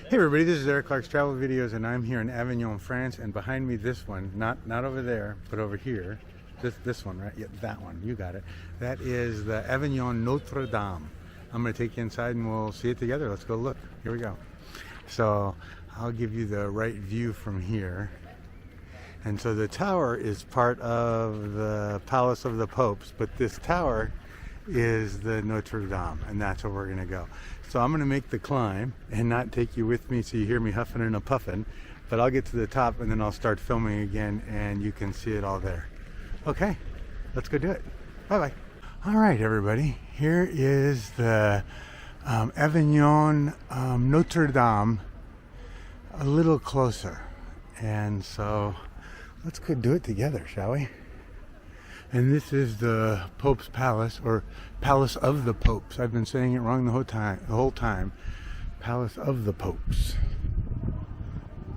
Hey everybody, this is Eric Clark's Travel Videos, and I'm here in Avignon, France, and behind me this one, not over there, but over here, this one, right? Yeah, that one, you got it. That is the Avignon Notre-Dame. I'm going to take you inside and we'll see it together. Let's go look. Here we go. So I'll give you the right view from here. And so the tower is part of the Palace of the Popes, but this tower is the Notre Dame, and that's where we're going to go. So I'm going to make the climb and not take you with me so you hear me huffing and a puffing, but I'll get to the top and then I'll start filming again and you can see it all there. Okay, let's go do it. Bye-bye. All right, everybody, here is the Avignon Notre Dame a little closer. And so let's go do it together, shall we? And this is the Pope's Palace, or Palace of the Popes. I've been saying it wrong the whole time. Palace of the Popes.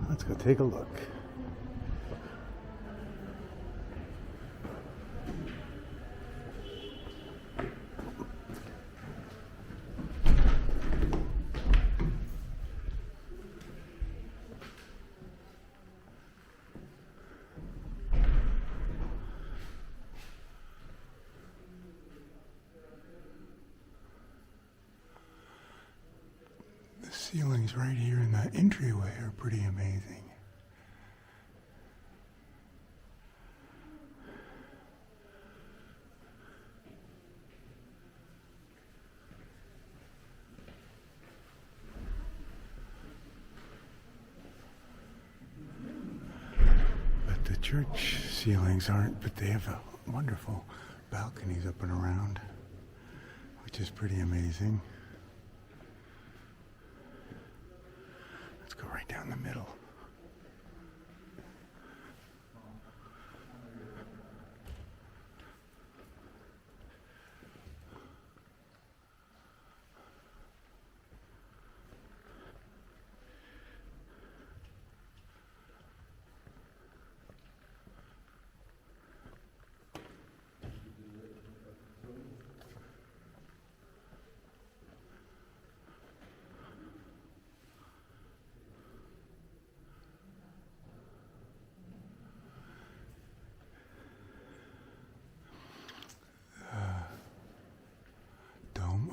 Let's go take a look. Ceilings right here in the entryway are pretty amazing. But the church ceilings aren't, but they have wonderful balconies up and around, which is pretty amazing. Go right down the middle.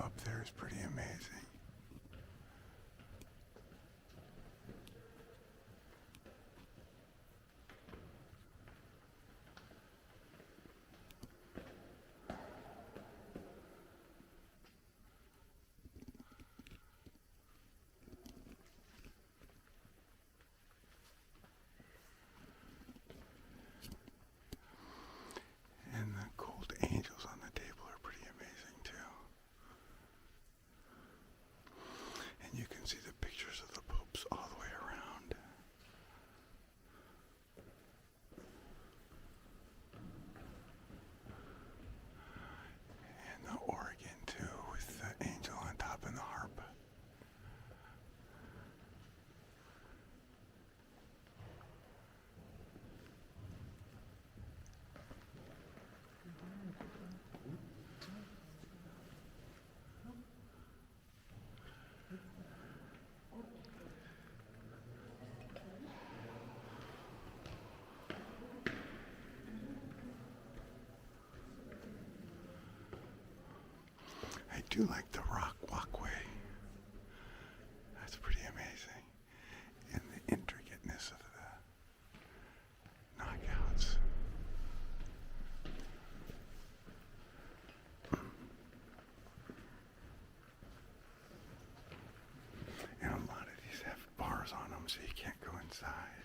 Up there is pretty amazing. And the gold angels on the table are pretty amazing too. And you can see the pictures of the popes all the way around. And the organ too, with the angel on top and the harp. I do like the rock walkway. That's pretty amazing. And the intricateness of the knockouts. And a lot of these have bars on them so you can't go inside.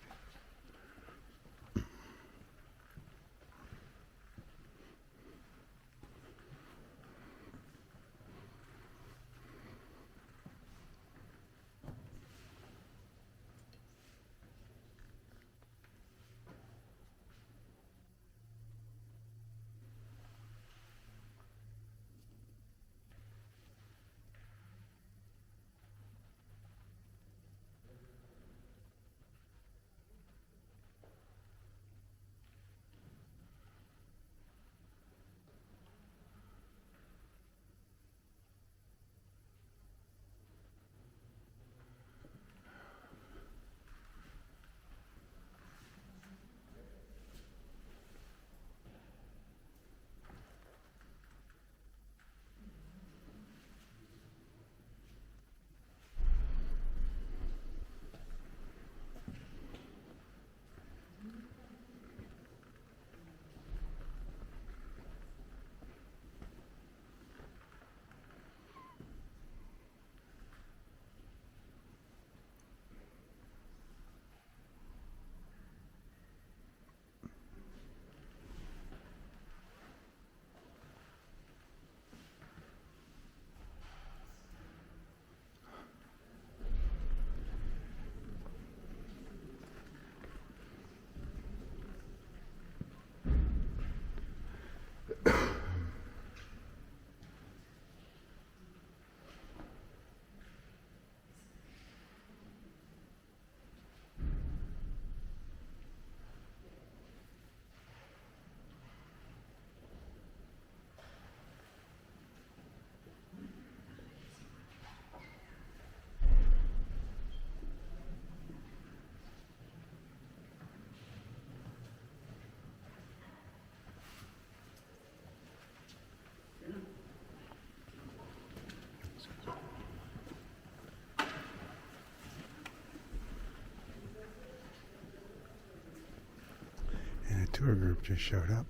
Tour group just showed up.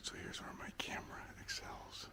So here's where my camera excels.